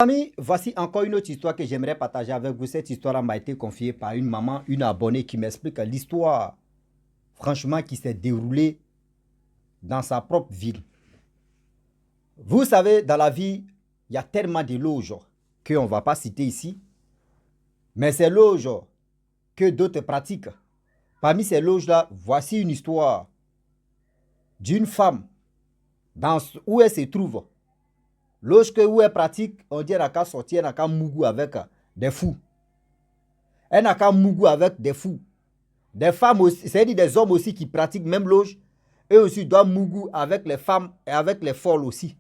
Amis, voici encore une autre histoire que j'aimerais partager avec vous. Cette histoire m'a été confiée par une maman, une abonnée qui m'explique l'histoire, franchement, qui s'est déroulée dans sa propre ville. Vous savez, dans la vie, il y a tellement de loges qu'on ne va pas citer ici, mais ces loges que d'autres pratiquent. Parmi ces loges-là, voici une histoire d'une femme où elle se trouve. Lorsque où elle pratique, on dit qu'elle n'a qu'à sortir, elle n'a qu'à mougou avec des fous. Elle n'a qu'à mougou avec des fous. Des femmes aussi, c'est-à-dire des hommes aussi qui pratiquent même loge, eux aussi doivent mougou avec les femmes et avec les folles aussi.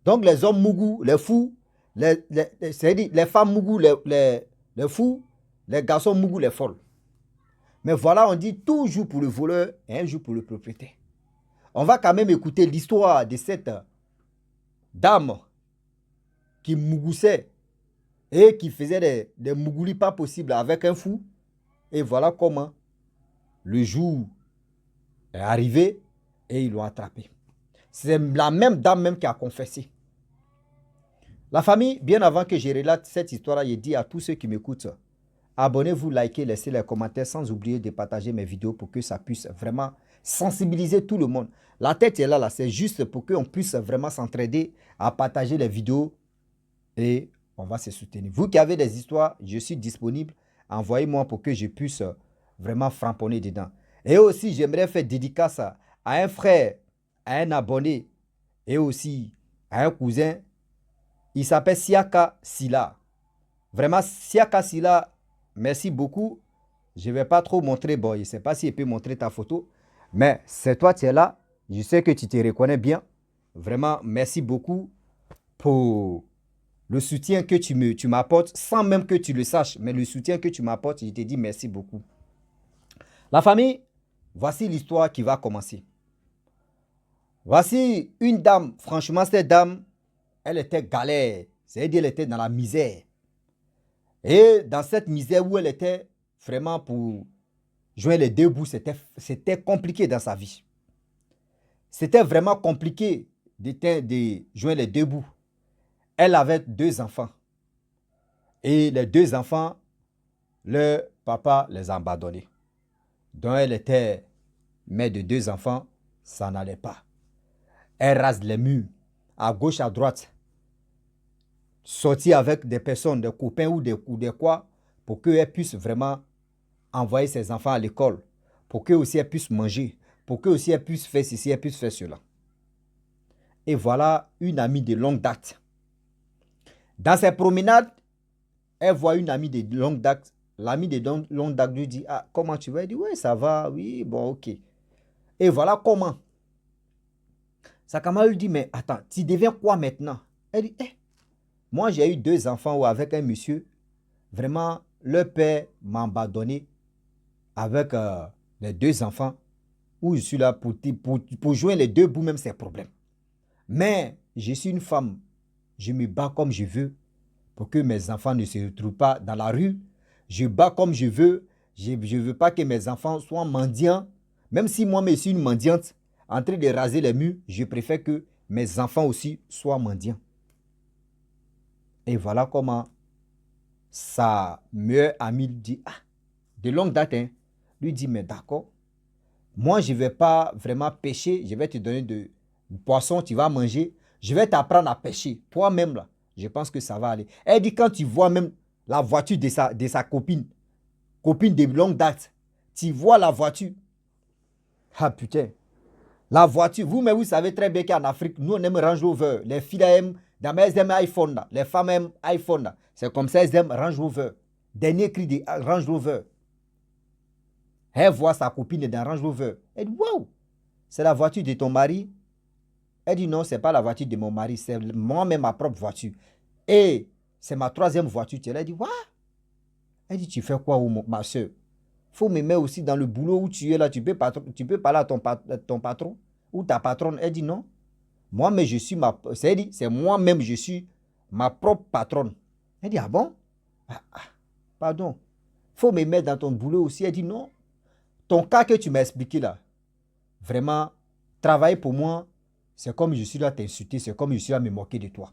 Donc les hommes mougou, les fous, c'est-à-dire les femmes mougou, les fous, les garçons mougou, les folles. Mais voilà, on dit toujours pour le voleur et un jour pour le propriétaire. On va quand même écouter l'histoire de cette dame qui mougoussait et qui faisait des mougoulis pas possibles avec un fou. Et voilà comment le jour est arrivé et ils l'ont attrapé. C'est la même dame même qui a confessé. La famille, bien avant que je relate cette histoire, je dis à tous ceux qui m'écoutent, abonnez-vous, likez, laissez les commentaires sans oublier de partager mes vidéos pour que ça puisse vraiment sensibiliser tout le monde. La tête est là, c'est juste pour qu'on puisse vraiment s'entraider à partager les vidéos et on va se soutenir. Vous qui avez des histoires, je suis disponible. Envoyez-moi pour que je puisse vraiment framponner dedans. Et aussi, j'aimerais faire dédicace à un frère, à un abonné et aussi à un cousin. Il s'appelle Siaka Silla. Vraiment, Siaka Silla, merci beaucoup. Je ne vais pas trop montrer. Bon, je ne sais pas si il peut montrer ta photo. Mais c'est toi, tu es là. Je sais que tu te reconnais bien. Vraiment, merci beaucoup pour le soutien que tu m'apportes, sans même que tu le saches. Mais le soutien que tu m'apportes, je te dis merci beaucoup. La famille, voici l'histoire qui va commencer. Voici une dame. Franchement, cette dame, elle était galère. C'est-à-dire, elle était dans la misère. Et dans cette misère où elle était, vraiment pour joindre les deux bouts, c'était compliqué dans sa vie. C'était vraiment compliqué de joindre les deux bouts. Elle avait 2 enfants. Et les 2 enfants, le papa les a abandonnés. Donc elle était mère de 2 enfants, ça n'allait pas. Elle rase les murs, à gauche, à droite. Sortir avec des personnes, des copains ou des quoi, pour qu'elle puisse vraiment envoyer ses enfants à l'école, pour qu'elle aussi puisse manger, pour qu'elle aussi puisse faire ceci, elle puisse faire cela. Et voilà une amie de longue date. Dans ses promenades, elle voit une amie de longue date. L'amie de longue date lui dit, ah, comment tu vas? Elle dit, oui, ça va, oui, bon, ok. Et voilà comment. Sa camarade lui dit, mais attends, tu deviens quoi maintenant? Elle dit, moi j'ai eu 2 enfants avec un monsieur. Vraiment, le père m'a abandonné avec les 2 enfants. Où je suis là pour jouer les 2 bouts, même ses problèmes. Mais je suis une femme. Je me bats comme je veux pour que mes enfants ne se retrouvent pas dans la rue. Je bats comme je veux. Je ne veux pas que mes enfants soient mendiants. Même si moi, je suis une mendiante en train de raser les murs, je préfère que mes enfants aussi soient mendiants. Et voilà comment sa meilleure amie lui dit, ah, de longue date, hein, lui dit, mais d'accord, moi, je ne vais pas vraiment pêcher, je vais te donner du poisson, tu vas manger, je vais t'apprendre à pêcher. Toi-même, là, je pense que ça va aller. Elle dit, quand tu vois même la voiture de sa copine de longue date, tu vois la voiture. Ah putain, la voiture, vous-même, vous savez très bien qu'en Afrique, nous, on aime Range Rover. Les filles aiment, elles aiment iPhone, là. Les femmes aiment iPhone. Là. C'est comme ça, elles aiment Range Rover. Dernier cri de Range Rover. Elle voit sa copine dans Range Rover. Elle dit, waouh, c'est la voiture de ton mari? Elle dit, non, ce n'est pas la voiture de mon mari, c'est moi-même ma propre voiture. Et c'est ma 3e voiture. Elle dit, waouh. Elle dit, tu fais quoi, ma soeur? Il faut me mettre aussi dans le boulot où tu es là. Tu peux parler à ton patron ou ta patronne. Elle dit, non. Moi-même, je suis c'est moi-même, je suis ma propre patronne. Elle dit, ah bon? Pardon. Il faut me mettre dans ton boulot aussi. Elle dit, non. Ton cas que tu m'as expliqué là, vraiment, travailler pour moi, c'est comme je suis là à t'insulter, c'est comme je suis là à me moquer de toi.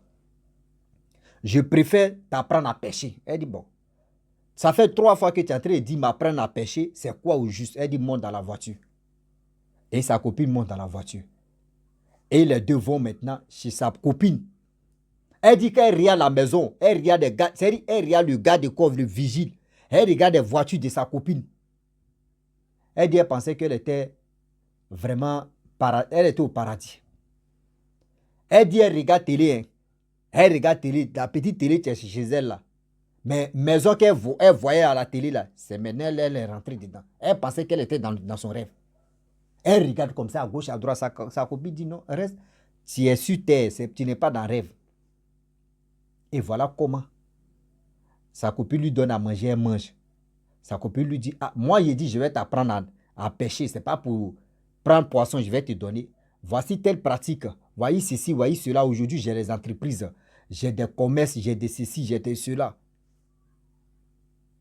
Je préfère t'apprendre à pêcher. Elle dit, bon, ça fait 3 fois que tu es en train de dire m'apprendre à pêcher. C'est quoi au juste? Elle dit, monte dans la voiture. Et sa copine monte dans la voiture. Et les deux vont maintenant chez sa copine. Elle dit qu'elle regarde la maison. Elle regarde les gars, c'est-à-dire, elle regarde le gars de coffre, le vigile. Elle regarde les voitures de sa copine. Elle dit, elle pensait qu'elle était vraiment, elle était au paradis. Elle dit, elle regarde télé. Hein. Elle regarde télé, la petite télé qui est chez elle là. Mais maison qu'elle voyait à la télé là, c'est maintenant elle est rentrée dedans. Elle pensait qu'elle était dans son rêve. Elle regarde comme ça à gauche, à droite. Sa copine dit non, reste. Tu es sur terre, tu n'es pas dans le rêve. Et voilà comment sa copine lui donne à manger, elle mange. Sa copine lui dit, ah, moi j'ai dit je vais t'apprendre à pêcher, c'est pas pour prendre poisson, je vais te donner. Voici telle pratique, voyez ceci, voyez cela. Aujourd'hui j'ai les entreprises, j'ai des commerces, j'ai des ceci, j'ai des cela.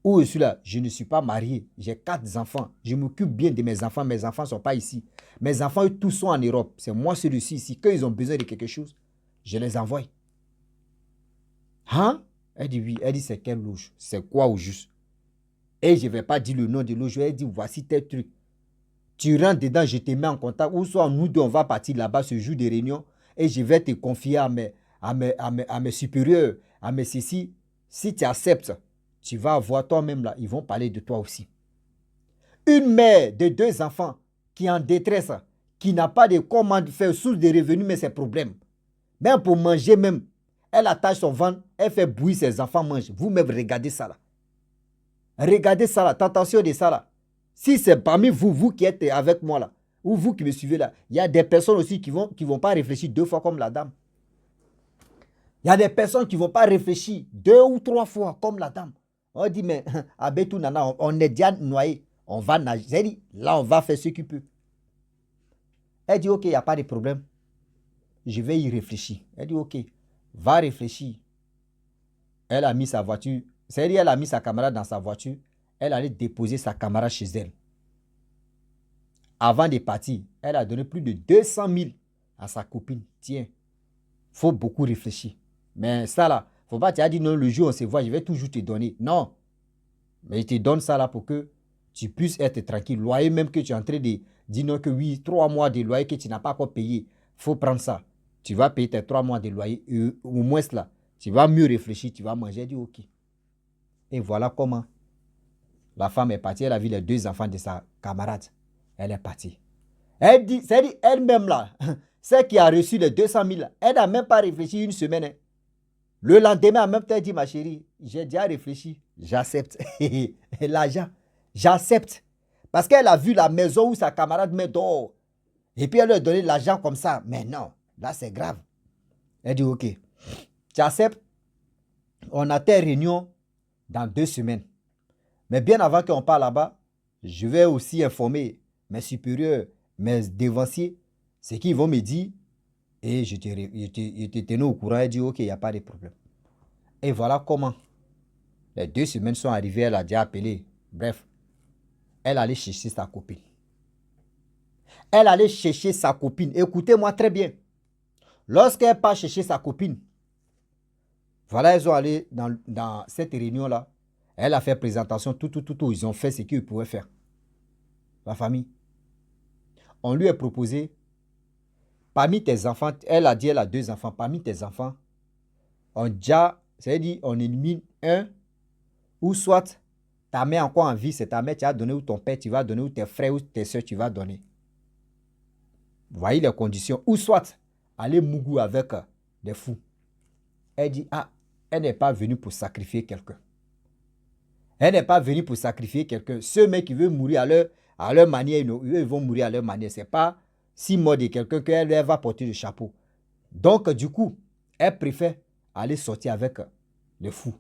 Où je suis là, je ne suis pas marié, j'ai 4 enfants, je m'occupe bien de mes enfants ne sont pas ici. Mes enfants, eux, tous sont en Europe, c'est moi celui-ci ici. Quand ils ont besoin de quelque chose, je les envoie. Hein? Elle dit oui, elle dit c'est quelle loge? C'est quoi au juste? Et je ne vais pas dire le nom de loge, elle dit voici tel truc. Tu rentres dedans, je te mets en contact, ou soit nous deux, on va partir là-bas ce jour de réunion, et je vais te confier à mes supérieurs, à mes ceci. Si tu acceptes, tu vas voir toi-même là, ils vont parler de toi aussi. Une mère de 2 enfants qui est en détresse, qui n'a pas de comment faire source de revenus, mais ses problèmes. Même pour manger même, elle attache son ventre, elle fait bouillir, ses enfants mangent. Vous-même, regardez ça là. Regardez ça là, tentation de ça là. Si c'est parmi vous, vous qui êtes avec moi là, ou vous qui me suivez là, il y a des personnes aussi qui vont pas réfléchir 2 fois comme la dame. Il y a des personnes qui ne vont pas réfléchir 2 ou 3 fois comme la dame. On dit, mais à Betou Nana, on est déjà noyé. On va nager. Elle dit, là, on va faire ce qu'il peut. Elle dit, ok, il n'y a pas de problème. Je vais y réfléchir. Elle dit, ok, va réfléchir. Elle a mis sa voiture. C'est-à-dire, elle a mis sa camarade dans sa voiture. Elle allait déposer sa camarade chez elle. Avant de partir, elle a donné plus de 200 000 à sa copine. Tiens, il faut beaucoup réfléchir. Mais ça là, il ne faut pas te dire non, le jour où on se voit, je vais toujours te donner. Non. Mais je te donne ça là pour que tu puisses être tranquille. Loyer même que tu es en train de dire non que oui, 3 mois de loyer que tu n'as pas encore payé. Il faut prendre ça. Tu vas payer tes 3 mois de loyer. Au moins là, tu vas mieux réfléchir, tu vas manger. Elle dit ok. Et voilà comment la femme est partie. Elle a vu les 2 enfants de sa camarade. Elle est partie. Elle dit, c'est elle-même là, celle qui a reçu les 200 000, elle n'a même pas réfléchi une semaine. Hein. Le lendemain, en même temps, elle dit, ma chérie, j'ai déjà réfléchi, j'accepte. L'argent, j'accepte. Parce qu'elle a vu la maison où sa camarade met dehors. Et puis elle lui a donné l'argent comme ça. Mais non, là c'est grave. Elle dit, ok, tu acceptes. On a tes réunions dans 2 semaines. Mais bien avant qu'on parte là-bas, je vais aussi informer mes supérieurs, mes devanciers, ce qu'ils vont me dire. Et je te tenais au courant. Elle dit, ok, il n'y a pas de problème. Et voilà comment les 2 semaines sont arrivées. Elle a déjà appelé. Bref, elle allait chercher sa copine. Elle allait chercher sa copine. Écoutez-moi très bien. Lorsqu'elle part chercher sa copine, voilà, ils ont allé dans cette réunion-là. Elle a fait présentation, tout. Ils ont fait ce qu'ils pouvaient faire. La famille. On lui a proposé, parmi tes enfants, elle a dit, elle a 2 enfants. Parmi tes enfants, c'est-à-dire, on élimine un, ou soit ta mère encore en vie, c'est ta mère, tu as donné, ou ton père, tu vas donner, ou tes frères, ou tes soeurs, tu vas donner. Voyez les conditions. Ou soit, aller mougou avec des fous. Elle dit, ah, elle n'est pas venue pour sacrifier quelqu'un. Elle n'est pas venue pour sacrifier quelqu'un. Ceux mecs qui veulent mourir à leur manière, eux, ils vont mourir à leur manière. Ce n'est pas si mort de quelqu'un qu'elle va porter le chapeau. Donc, du coup, elle préfère aller sortir avec les fous.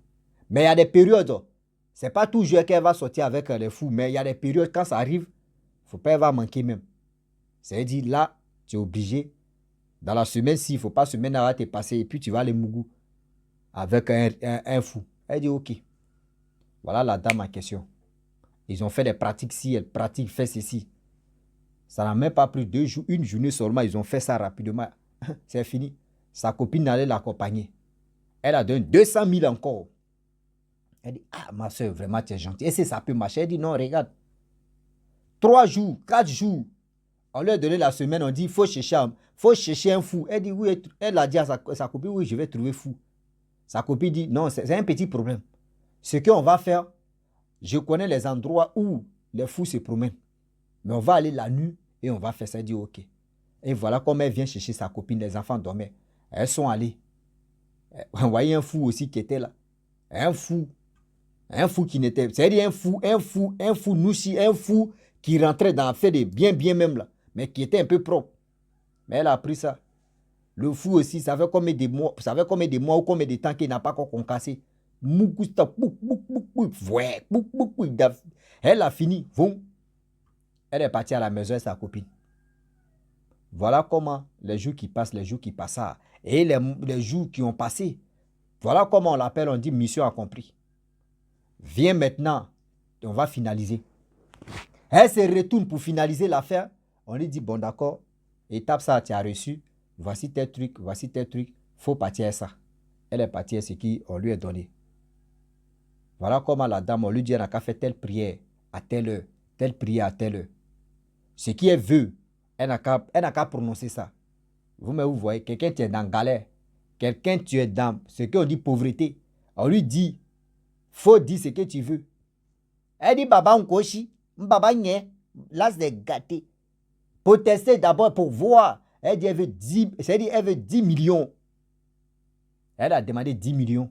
Mais il y a des périodes, ce n'est pas toujours qu'elle va sortir avec les fous, mais il y a des périodes, quand ça arrive, il ne faut pas qu'elle va manquer même. C'est-à-dire, là, tu es obligé, dans la semaine-ci, il ne faut pas semaine à te passer, et puis tu vas aller mougou avec un fou. Elle dit, ok. Voilà la dame en question. Ils ont fait des pratiques ci, elle pratique, fait ceci. Ça n'a même pas pris 2 jours, une journée seulement, ils ont fait ça rapidement. C'est fini. Sa copine allait l'accompagner. Elle a donné 200 000 encore. Elle dit, ah, ma soeur, vraiment, tu es gentille. Et si ça peut marcher? Elle dit, non, regarde. 3 jours, 4 jours. On lui a donné la semaine, on dit, il faut chercher un fou. Elle dit, oui, elle a dit à sa copine, oui, je vais trouver fou. Sa copine dit, non, c'est un petit problème. Ce qu'on va faire, je connais les endroits où les fous se promènent. Mais on va aller la nuit et on va faire ça. Elle dit, ok. Et voilà comment elle vient chercher sa copine, les enfants dormaient. Elles sont allées. On voyait un fou aussi qui était là. Un fou qui n'était... C'est-à-dire un fou nouchi, un fou qui rentrait dans fait de bien même là, mais qui était un peu propre. Mais elle a pris ça. Le fou aussi, ça fait combien de mois ou combien de temps qu'il n'a pas encore concassé. Elle a fini. Elle est partie à la maison avec sa copine. Voilà comment les jours qui passent, et les jours qui ont passé, voilà comment on l'appelle, on dit mission accomplie. Viens maintenant, on va finaliser. Elle se retourne pour finaliser l'affaire. On lui dit, bon d'accord, étape ça, tu as reçu, voici tes trucs, faut partir à ça. Elle est partie à ce qu'on lui a donné. Voilà comment la dame, on lui dit, elle n'a qu'à faire telle prière à telle heure, telle prière à telle heure. Ce qui est veut, elle n'a qu'à prononcer ça. Vous voyez, quelqu'un tu es dans galère, quelqu'un tu es dans ce qu'on dit pauvreté. On lui dit, faut dire ce que tu veux. Elle dit, baba onkoshi, baba nye, là c'est gâté. Pour tester d'abord, pour voir. Elle dit, elle veut 10 millions. Elle a demandé 10 millions.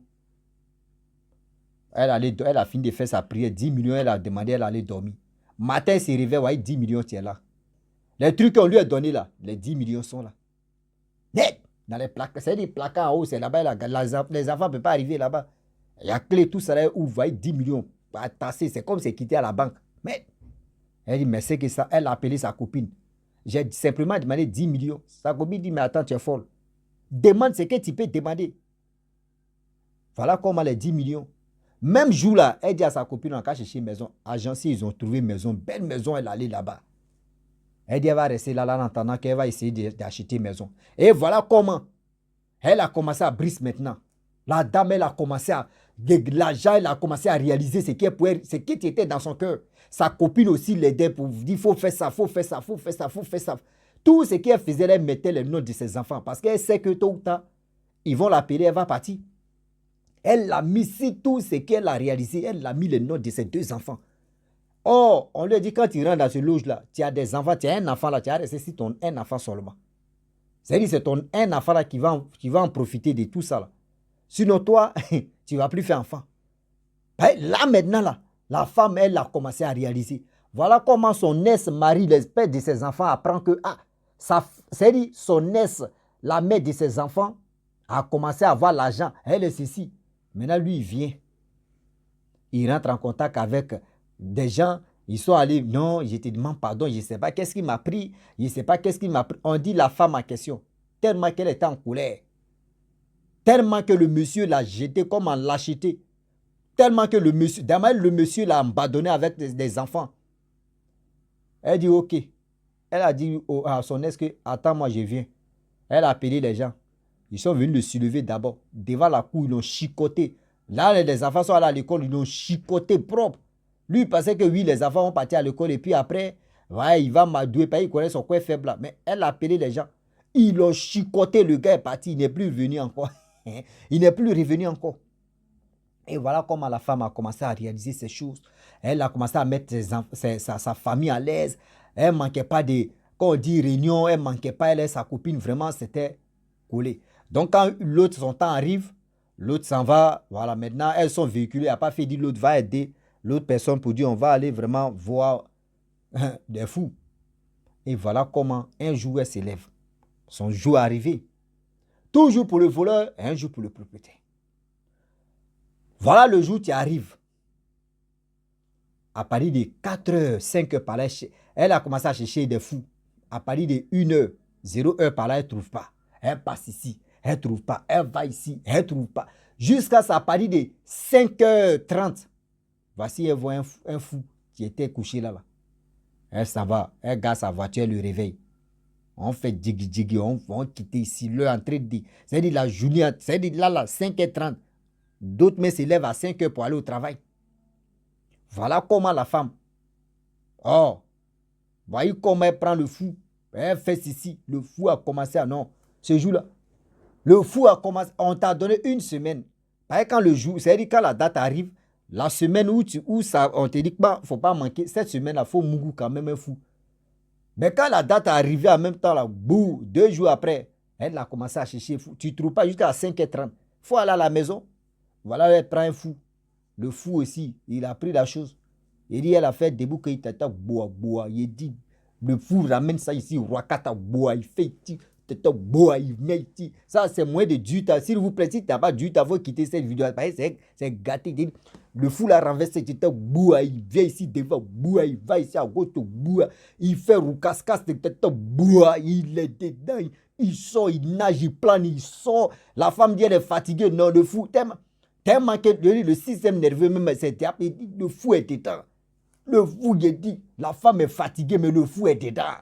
Elle a fini de faire sa prière, 10 millions, elle a demandé, elle allait dormir. Matin, elle s'est réveillée, voyez, 10 millions, tu es là. Les trucs qu'on lui a donnés là, les 10 millions sont là. Net, dans les placards, c'est des placards en haut, c'est là-bas, les enfants ne peuvent pas arriver là-bas. Il y a clé, tout ça là, où vous voyez 10 millions, tassé, c'est comme si c'est quitté à la banque. Mais, elle dit, mais c'est que ça, elle a appelé sa copine. J'ai simplement demandé 10 millions. Sa copine dit, mais attends, tu es folle. Demande ce que tu peux demander. Voilà comment les 10 millions. Même jour là, elle dit à sa copine, on a cherché une maison. Agencée, ils ont trouvé une maison, belle maison, elle allait là-bas. Elle dit, elle va rester là, en attendant qu'elle va essayer d'acheter une maison. Et voilà comment. Elle a commencé à briser maintenant. La dame, elle a commencé à... L'argent, elle a commencé à réaliser ce qui était dans son cœur. Sa copine aussi l'aidait pour dire, il faut faire ça, faut faire ça, faut faire ça, faut faire ça. Tout ce qu'elle faisait, elle mettait les noms de ses enfants. Parce qu'elle sait que tôt ou tard, ils vont l'appeler, elle va partir. Elle a mis ici tout ce qu'elle a réalisé. Elle a mis les noms de ses 2 enfants. Oh, on lui a dit, quand tu rentres dans ce loge-là, tu as des enfants, tu as un enfant là, tu as resté ici ton un enfant seulement. C'est-à-dire c'est ton un enfant là qui va en profiter de tout ça là. Sinon toi, tu ne vas plus faire enfant. Ben, là maintenant là, la femme, elle a commencé à réaliser. Voilà comment son ex-mari, le père de ses enfants, apprend que, c'est-à-dire son ex, la mère de ses enfants, a commencé à avoir l'argent. Elle est ceci. Maintenant, lui, il vient. Il rentre en contact avec des gens. Ils sont allés, non, je te demande pardon, je ne sais pas qu'est-ce qui m'a pris. Je ne sais pas qu'est-ce qui m'a pris. On dit la femme en question. Tellement qu'elle était en colère. Tellement que le monsieur l'a jeté comme en lâcheté. Tellement que le monsieur l'a abandonné avec des enfants. Elle dit ok. Elle a dit à son ex que attends, moi je viens. Elle a appelé les gens. Ils sont venus le soulever d'abord. Devant la cour, ils l'ont chicoté. Là, les enfants sont allés à l'école, ils l'ont chicoté propre. Lui, il pensait que oui, les enfants vont partir à l'école et puis après, ouais, il va m'adouer, il connaît son coin faible là. Mais elle a appelé les gens. Ils l'ont chicoté, le gars est parti, il n'est plus revenu encore. Il n'est plus revenu encore. Et voilà comment la femme a commencé à réaliser ces choses. Elle a commencé à mettre sa famille à l'aise. Elle ne manquait pas de, quand on dit réunion, elle ne manquait pas, elle et sa copine, vraiment, c'était collé. Donc, quand l'autre, son temps arrive, l'autre s'en va, voilà, maintenant, elles sont véhiculées, elle n'a pas fait dire l'autre va aider l'autre personne pour dire on va aller vraiment voir des fous. Et voilà comment un jour elle s'élève. Son jour arrivé. Toujours pour le voleur et un jour pour le propriétaire. Voilà le jour qui arrive. À partir de 4 heures, 5 heures par là, elle a commencé à chercher des fous. À partir de 1 heure, 0 heure par là, elle ne trouve pas. Elle passe ici, elle ne trouve pas. Elle va ici, elle ne trouve pas. Jusqu'à ça, à partir de 5h30, voici, elle voit un fou qui était couché là. Elle s'en va, elle garde sa voiture, elle le réveille. On fait djigui, on quitte ici, l'heure en train de... C'est-à-dire la journée, c'est-à-dire là, 5h30. D'autres mais se lèvent à 5h pour aller au travail. Voilà comment la femme. Oh, voyez comment elle prend le fou. Elle fait ceci. Le fou a commencé à... Non, ce jour-là. Le fou a commencé... On t'a donné une semaine. Quand le jour... C'est-à-dire quand la date arrive, la semaine où ça, on te dit qu'il ne faut pas manquer. Cette semaine-là, il faut mougou quand même un fou. Mais quand la date est arrivée en même temps, là, bouh, 2 jours après, elle a commencé à chercher fou. Tu ne trouves pas jusqu'à 5h30. Il faut aller à la maison. Voilà, elle prend un fou. Le fou aussi, il a pris la chose. Il dit, elle a fait debout qu'il tata boa boa. Il dit, le fou ramène ça ici, wakata boa, il fait tata boa, il met ici. Ça, c'est moins de duta. S'il vous plaît, si tu n'as pas de duta, il faut quitter cette vidéo. C'est gâté. Il dit, le fou la renverse, tata boa, il vient ici devant boa, il va ici à gauche, boa. Il fait roucascas, tata boa, il est dedans, il sort, il nage, il plane, il sort. La femme dit, elle est fatiguée. Non, le fou, tellement que le système nerveux, même, le fou est dedans. Le fou, il dit, la femme est fatiguée, mais le fou est dedans.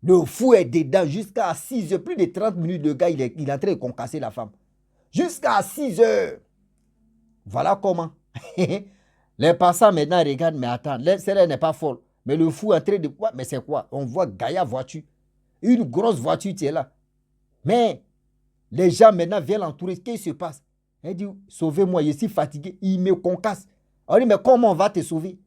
Le fou est dedans jusqu'à 6h. Plus de 30 minutes, le gars, il est en train de concasser la femme. Jusqu'à 6h. Voilà comment. Les passants maintenant regardent, mais attends, celle-là n'est pas folle. Mais le fou est en train de quoi? Mais c'est quoi? On voit Gaïa voiture. Une grosse voiture, tu es là. Mais les gens maintenant viennent l'entourer. Qu'est-ce qui se passe? Elle dit, sauvez-moi, je suis fatigué. Il me concasse. On dit, mais comment on va te sauver?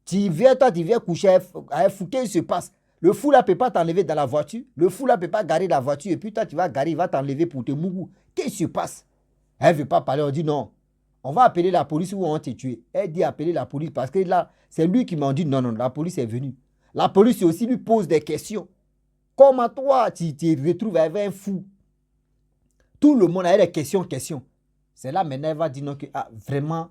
Tu viens coucher à un fou. Qu'est-ce qui se passe? Le fou là ne peut pas t'enlever dans la voiture. Le fou là ne peut pas garer la voiture. Et puis toi, tu vas garer, il va t'enlever pour te mougou. Qu'est-ce qui se passe? Elle ne veut pas parler. On dit non. On va appeler la police ou on va te tuer. Elle dit appeler la police parce que là, c'est lui qui m'a dit non, la police est venue. La police aussi lui pose des questions. Comment toi, tu te retrouves avec un fou? Tout le monde a des questions. C'est là maintenant, elle va dire non, que vraiment,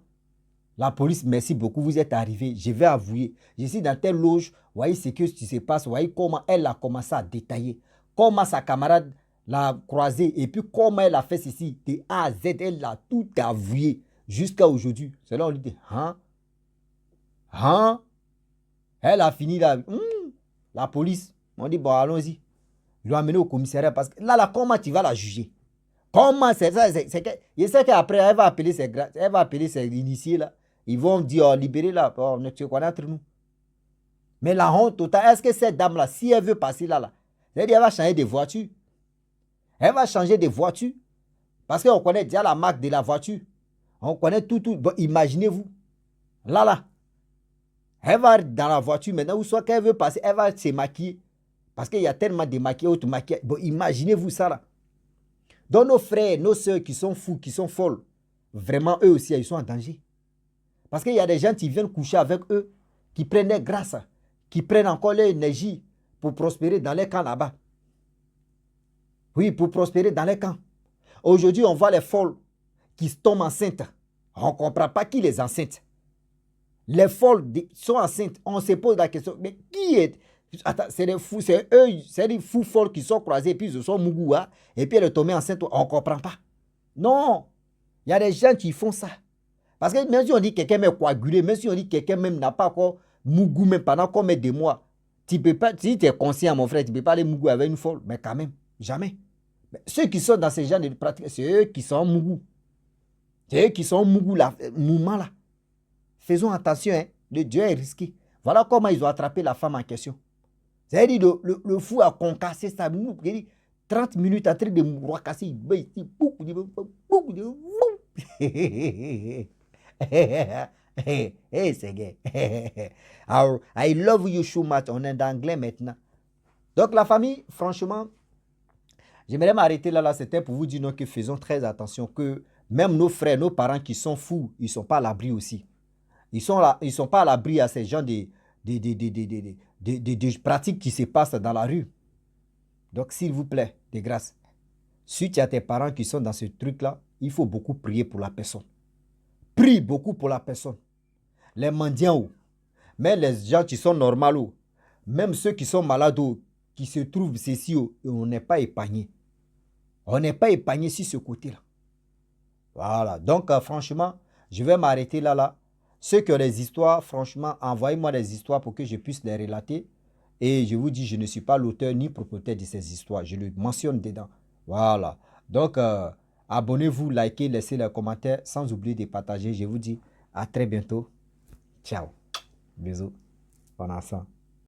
la police, merci beaucoup, vous êtes arrivés. Je vais avouer. Je suis dans telle loge. Voyez ce que se passe. Voyez comment elle a commencé à détailler. Comment sa camarade l'a croisé. Et puis comment elle a fait ceci. De A à Z, elle a tout avoué. Jusqu'à aujourd'hui. C'est là on lui dit, elle a fini là. La police. On dit, bon, allons-y. Ils l'ont amené au commissariat parce que là, comment tu vas la juger? Comment c'est ça? Je sais qu'après, elle va appeler ses initiés là. Ils vont dire, oh, libérez-la, oh, tu connais entre nous. Mais la honte totale, est-ce que cette dame-là, si elle veut passer là, c'est-à-dire elle va changer de voiture. Elle va changer de voiture. Parce qu'on connaît déjà la marque de la voiture. On connaît tout. Bon, imaginez-vous. Là. Elle va dans la voiture maintenant, ou soit qu'elle veut passer, elle va se maquiller. Parce qu'il y a tellement de maquillage, auto maquillage. Bon, imaginez-vous ça là. Donc nos frères, nos soeurs qui sont fous, qui sont folles, vraiment eux aussi, ils sont en danger. Parce qu'il y a des gens qui viennent coucher avec eux, qui prennent des grâces, qui prennent encore l'énergie pour prospérer dans les camps là-bas. Oui, pour prospérer dans les camps. Aujourd'hui, on voit les folles qui tombent enceintes. On ne comprend pas qui les enceinte. Les folles sont enceintes. On se pose la question, mais qui est... Attends, c'est des fous, c'est eux, c'est des fous folles qui sont croisés, puis ils se sont mougoua, et puis elle est tombée enceinte. On ne comprend pas. Non, il y a des gens qui font ça. Parce que même si on dit que quelqu'un est coagulé, même si on dit que quelqu'un même n'a pas encore mougou, même pendant combien de mois, tu peux pas, si tu es conscient, mon frère, tu ne peux pas aller mougou avec une folle. Mais quand même, jamais. Mais ceux qui sont dans ces genres de pratiques, c'est eux qui sont mougou. C'est eux qui sont mougou, là, mouvement là. Faisons attention, hein. Le Dieu est risqué. Voilà comment ils ont attrapé la femme en question. C'est-à-dire, le fou a concassé ça. 30 minutes en train de me casser. Hey, c'est gay. I love you so much. On est en anglais maintenant. Donc, la famille, franchement, j'aimerais m'arrêter là. C'était pour vous dire non, que faisons très attention. Que même nos frères, nos parents qui sont fous, ils ne sont pas à l'abri aussi. Ils ne sont pas à l'abri à ces gens de pratiques qui se passent dans la rue. Donc, s'il vous plaît, de grâce, si tu as tes parents qui sont dans ce truc-là, il faut beaucoup prier pour la personne. Prie beaucoup pour la personne. Les mendiants, même les gens qui sont normaux, même ceux qui sont malades, qui se trouvent ceci, on n'est pas épargné. On n'est pas épargné sur ce côté-là. Voilà. Donc, franchement, je vais m'arrêter là. Ceux qui ont des histoires, franchement, envoyez-moi des histoires pour que je puisse les relater. Et je vous dis, je ne suis pas l'auteur ni propriétaire de ces histoires. Je le mentionne dedans. Voilà. Donc, abonnez-vous, likez, laissez les commentaires, sans oublier de partager. Je vous dis à très bientôt. Ciao. Bisous. Bon ensemble.